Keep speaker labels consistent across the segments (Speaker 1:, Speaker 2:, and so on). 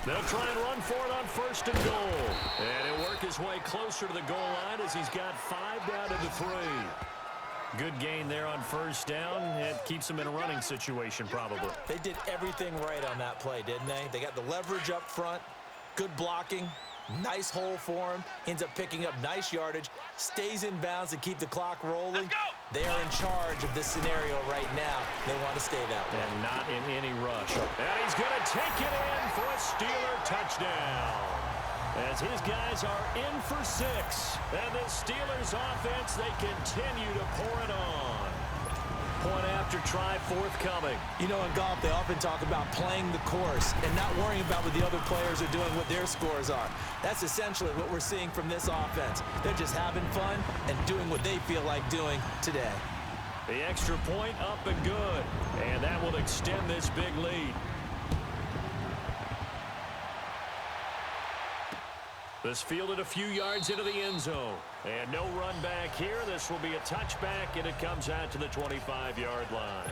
Speaker 1: They'll try and run for it on 1st and goal. And he'll work his way closer to the goal line as he's got 5 down to the 3. Good gain there on 1st down. It keeps them in a running situation probably.
Speaker 2: They did everything right on that play, didn't they? They got the leverage up front, good blocking, nice hole for him, ends up picking up nice yardage, stays in bounds to keep the clock rolling. They are in charge of this scenario right now. They want to stay that way.
Speaker 1: And not in any rush. And he's going to take it in for a Steeler touchdown. As his guys are in for 6. And the Steelers offense, they continue to pour it on. Point after try forthcoming.
Speaker 2: You know, in golf, they often talk about playing the course and not worrying about what the other players are doing, what their scores are. That's essentially what we're seeing from this offense. They're just having fun and doing what they feel like doing today.
Speaker 1: The extra point up and good. And that will extend this big lead. This fielded a few yards into the end zone. And no run back here. This will be a touchback, and it comes out to the 25-yard line.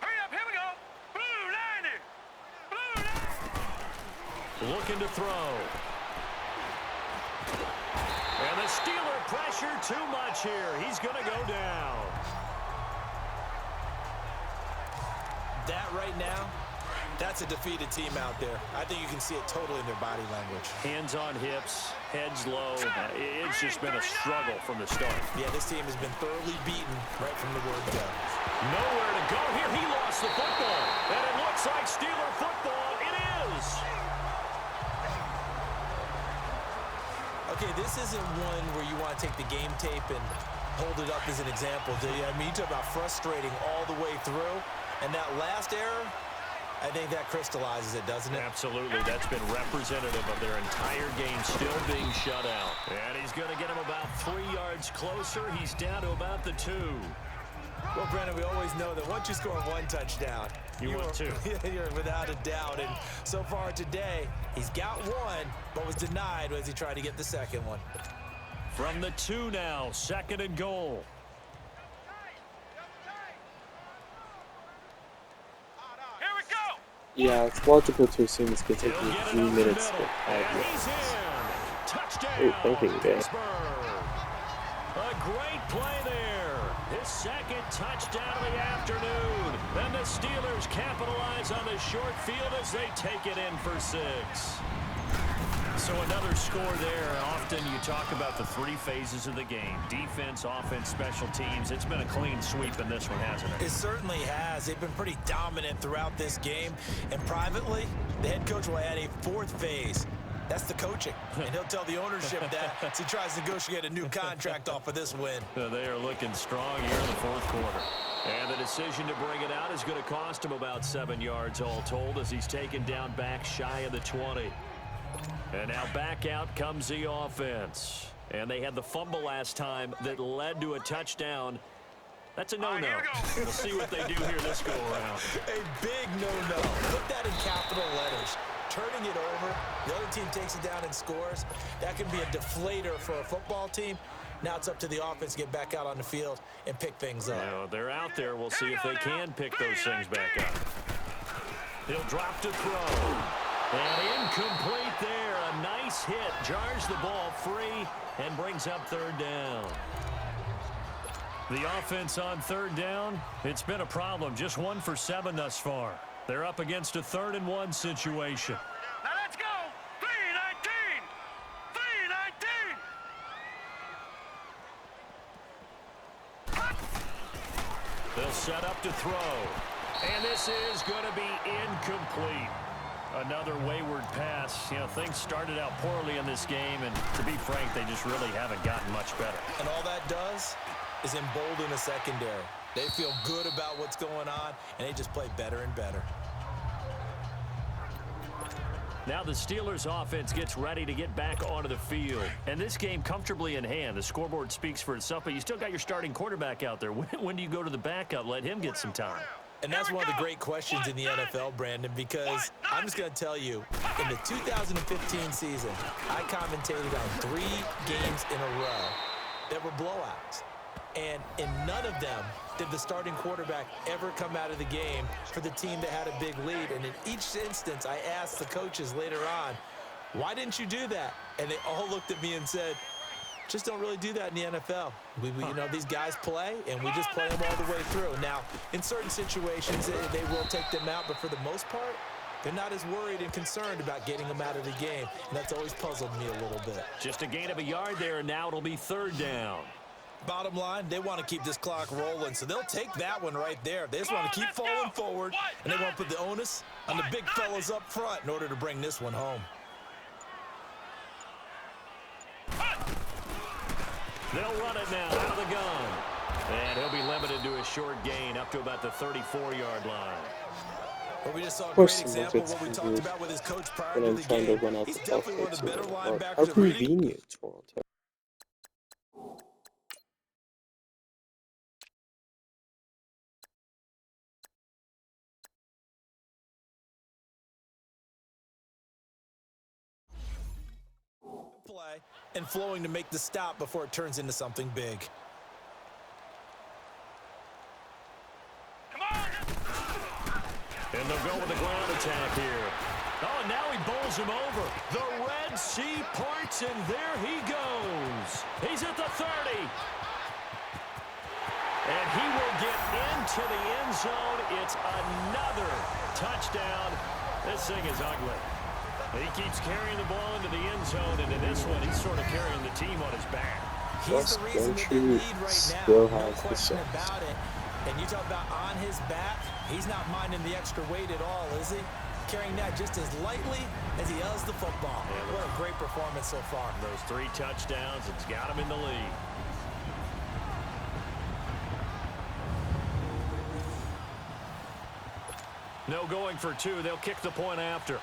Speaker 3: Hurry up, here we go. Blue line. Blue line.
Speaker 1: Looking to throw. And the Steeler pressure too much here. He's going to go down.
Speaker 2: That right now, that's a defeated team out there. I think you can see it totally in their body language.
Speaker 1: Hands on hips, heads low. It's just been a struggle from the start.
Speaker 2: Yeah, this team has been thoroughly beaten right from the word go.
Speaker 1: Nowhere to go here. He lost the football. And it looks like Steeler football. It is.
Speaker 2: Okay, this isn't one where you want to take the game tape and hold it up as an example, do you? I mean, you talk about frustrating all the way through. And that last error, I think that crystallizes it, doesn't it?
Speaker 1: Absolutely. That's been representative of their entire game still being shut out. And he's going to get him about 3 yards closer. He's down to about the 2.
Speaker 2: Well, Brandon, we always know that once you score 1 touchdown,
Speaker 1: you want 2.
Speaker 2: You're without a doubt. And so far today, he's got 1, but was denied as he tried to get the second one.
Speaker 1: From the 2 now, 2nd and goal.
Speaker 4: Yeah, it's logical to assume it's going to take me 3 minutes to 5 minutes. Oh, thank you, Dan.
Speaker 1: A great play there. His 2nd touchdown of the afternoon. Then the Steelers capitalize on the short field as they take it in for 6. So another score there. Often you talk about the 3 phases of the game. Defense, offense, special teams. It's been a clean sweep in this one, hasn't it?
Speaker 2: It certainly has. They've been pretty dominant throughout this game. And privately, the head coach will add a 4th phase. That's the coaching. And he'll tell the ownership that as he tries to negotiate a new contract off of this win.
Speaker 1: They are looking strong here in the 4th quarter. And the decision to bring it out is going to cost him about 7 yards all told as he's taken down back shy of the 20. And now back out comes the offense. And they had the fumble last time that led to a touchdown. That's a no-no. We'll see what they do here this go-around.
Speaker 2: A big no-no. Put that in capital letters. Turning it over, the other team takes it down and scores. That can be a deflator for a football team. Now it's up to the offense to get back out on the field and pick things up.
Speaker 1: Well, they're out there. We'll see if they can pick those things back up. He'll drop to throw. And incomplete there. A nice hit. Jars the ball free and brings up 3rd down. The offense on 3rd down, it's been a problem. Just 1 for 7 thus far. They're up against a 3rd and 1 situation.
Speaker 3: Now let's go. 3-19. 3-19.
Speaker 1: They'll set up to throw. And this is going to be incomplete. Another wayward pass. You know, things started out poorly in this game, and to be frank, they just really haven't gotten much better.
Speaker 2: And all that does is embolden the secondary. They feel good about what's going on, and they just play better and better.
Speaker 1: Now the Steelers offense gets ready to get back onto the field. And this game comfortably in hand. The scoreboard speaks for itself, but you still got your starting quarterback out there. When do you go to the backup? Let him get some time.
Speaker 2: And that's one of the great questions in the NFL, Brandon, because I'm just going to tell you, in the 2015 season, I commentated on 3 games in a row that were blowouts. And in none of them did the starting quarterback ever come out of the game for the team that had a big lead. And in each instance, I asked the coaches later on, why didn't you do that? And they all looked at me and said, just don't really do that in the NFL. You know, these guys play, and we just play them all the way through. Now, in certain situations, they will take them out, but for the most part, they're not as worried and concerned about getting them out of the game. And that's always puzzled me a little bit.
Speaker 1: Just a gain of a yard there, and now it'll be 3rd down.
Speaker 2: Bottom line, they want to keep this clock rolling, so they'll take that one right there. They just want to keep falling forward, and they want to put the onus on the big fellas up front in order to bring this one home.
Speaker 1: They'll run it now out of the gun. And he'll be limited to a short gain up to about the 34-yard line.
Speaker 2: Well, we just saw a great example of what we talked about with his coach prior to the game. He's definitely one of the better linebackers.
Speaker 4: How convenient, Toronto.
Speaker 2: Play and flowing to make the stop before it turns into something big.
Speaker 3: Come on!
Speaker 1: And they'll go with the ground attack here. Oh, and now he bowls him over. The Red Sea parts, and there he goes. He's at the 30. And he will get into the end zone. It's another touchdown. This thing is ugly. He keeps carrying the ball into the end zone, and in this one, he's sort of carrying the team on his back.
Speaker 2: He's the reason they lead right now, no question about it. And you talk about on his back, he's not minding the extra weight at all, is he? Carrying that just as lightly as he does the football. Yeah, what a great performance so far.
Speaker 1: Those 3 touchdowns, it's got him in the lead. No going for 2. They'll kick the point after.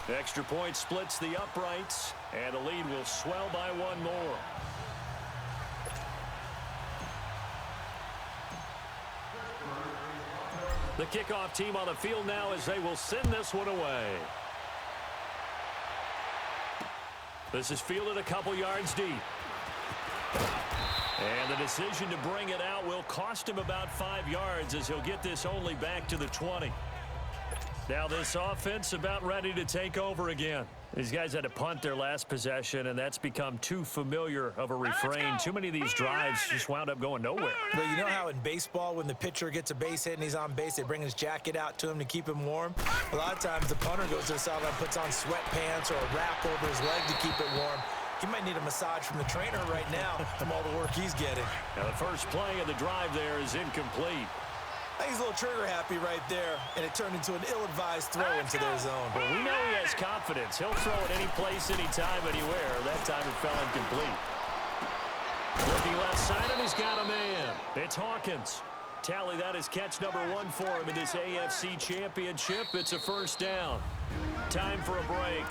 Speaker 1: The extra point splits the uprights, and the lead will swell by 1 more. The kickoff team on the field now as they will send this one away. This is fielded a couple yards deep. And the decision to bring it out will cost him about 5 yards as he'll get this only back to the 20. Now this offense about ready to take over again. These guys had to punt their last possession, and that's become too familiar of a refrain. Too many of these drives just wound up going nowhere.
Speaker 2: Well, you know how in baseball, when the pitcher gets a base hit and he's on base, they bring his jacket out to him to keep him warm? A lot of times the punter goes to the sideline, puts on sweatpants or a wrap over his leg to keep it warm. He might need a massage from the trainer right now from all the work he's getting.
Speaker 1: Now the first play of the drive there is incomplete.
Speaker 2: I think he's a little trigger happy right there, and it turned into an ill-advised throw into their zone.
Speaker 1: Well, we know he has confidence. He'll throw it any place, anytime, anywhere. That time it fell incomplete. Looking left side, and he's got a man. It's Hawkins. Tally, that is catch number 1 for him in this AFC Championship. It's a first down. Time for a break.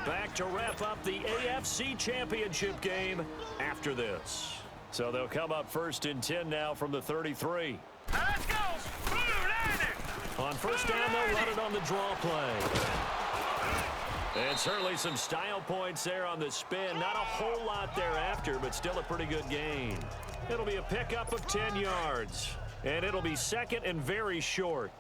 Speaker 1: Back to wrap up the AFC Championship game after this. So they'll come up 1st and 10 now from the 33.
Speaker 3: Let's go!
Speaker 1: On first down, they'll run it on the draw play. And certainly some style points there on the spin. Not a whole lot thereafter, but still a pretty good gain. It'll be a pickup of 10 yards. And it'll be 2nd and very short.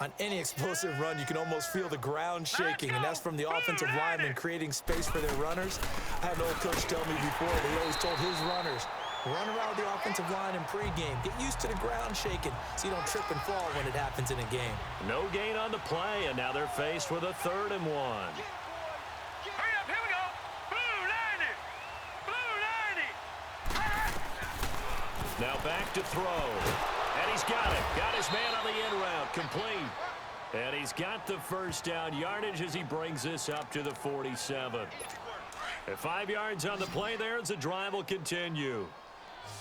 Speaker 2: On any explosive run, you can almost feel the ground shaking, and that's from the offensive linemen creating space for their runners. I had an old coach tell me before that he always told his runners, run around the offensive line in pregame. Get used to the ground shaking so you don't trip and fall when it happens in a game.
Speaker 1: No gain on the play, and now they're faced with a 3rd and 1.
Speaker 3: Hurry up, here we go! Blue 90! Blue 90!
Speaker 1: Now back to throw. And he's got it. Got his man on the in route. Complete. And he's got the first down yardage as he brings this up to the 47. At 5 yards on the play there as the drive will continue.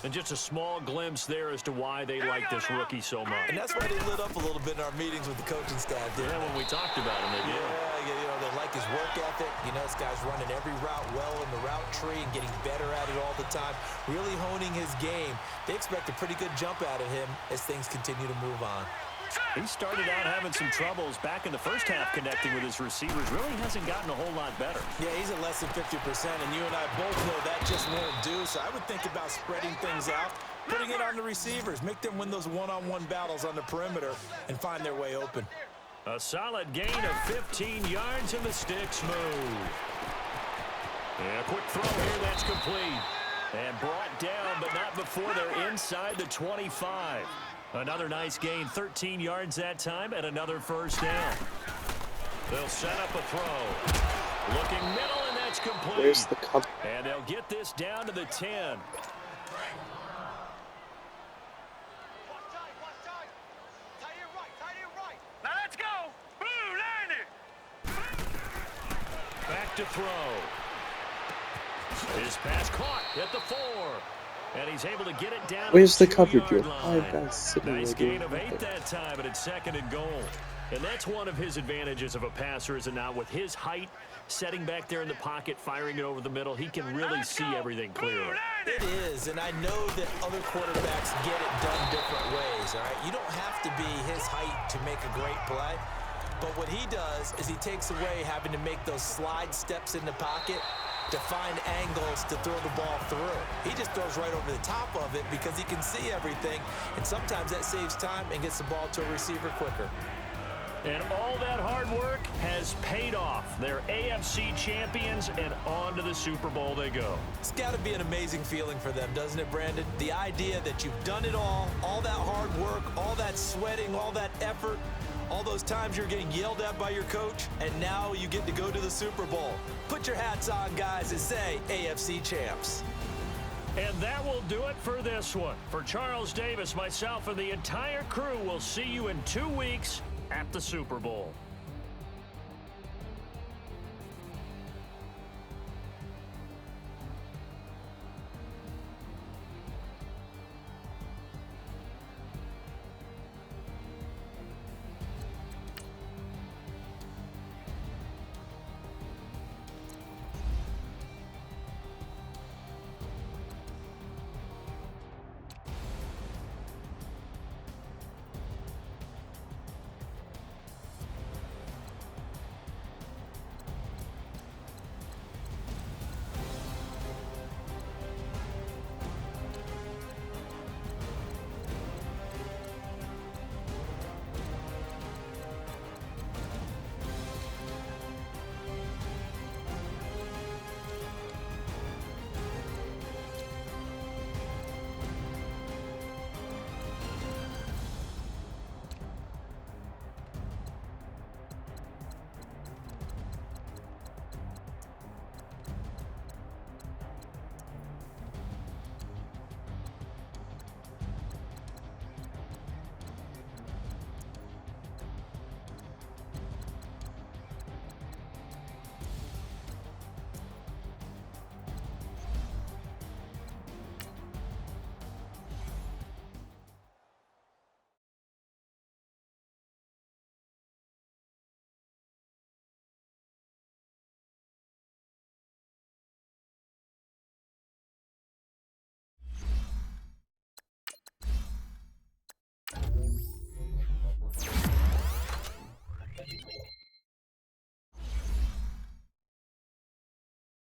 Speaker 1: And just a small glimpse there as to why they like this rookie so much.
Speaker 2: And that's why they lit up a little bit in our meetings with the coaching staff.
Speaker 1: Yeah, when we talked about him, they did.
Speaker 2: Yeah, you know, they like his work ethic. You know, this guy's running every route well in the route tree and getting better at it all the time. Really honing his game. They expect a pretty good jump out of him as things continue to move on.
Speaker 1: He started out having some troubles back in the first half connecting with his receivers. Really hasn't gotten a whole lot better.
Speaker 2: Yeah, he's at less than 50%, and you and I both know that just won't do. So I would think about spreading things out, putting it on the receivers, make them win those one-on-one battles on the perimeter and find their way open.
Speaker 1: A solid gain of 15 yards, and the sticks move. And a quick throw here, that's complete. And brought down, but not before they're inside the 25. Another nice gain, 13 yards that time, and another first down. They'll set up a throw. Looking middle, and that's complete.
Speaker 4: Where's the cup?
Speaker 1: And they'll get this down to the 10.
Speaker 3: Now let's go. Blue line it.
Speaker 1: Back to throw. His pass caught at the 4. And he's able to get it down.
Speaker 4: Where's
Speaker 1: to
Speaker 4: the coverage?
Speaker 1: You're
Speaker 4: You're 5 guys sitting
Speaker 1: nice
Speaker 4: there
Speaker 1: gain
Speaker 4: doing
Speaker 1: of 8
Speaker 4: nothing.
Speaker 1: that time, but it's 2nd and goal. And that's one of his advantages of a passer, is it not? With his height, setting back there in the pocket, firing it over the middle, he can really see everything clearly.
Speaker 2: It is, and I know that other quarterbacks get it done different ways, all right? You don't have to be his height to make a great play. But what he does is he takes away having to make those slide steps in the pocket to find angles to throw the ball through. He just throws right over the top of it because he can see everything, and sometimes that saves time and gets the ball to a receiver quicker.
Speaker 1: And all that hard work has paid off. They're AFC champions, and on to the Super Bowl they go.
Speaker 2: It's got to be an amazing feeling for them, doesn't it, Brandon? The idea that you've done it all that hard work, all that sweating, all that effort, all those times you're getting yelled at by your coach, and now you get to go to the Super Bowl. Put your hats on, guys, and say AFC champs.
Speaker 1: And that will do it for this one. For Charles Davis, myself, and the entire crew, we'll see you in 2 weeks at the Super Bowl.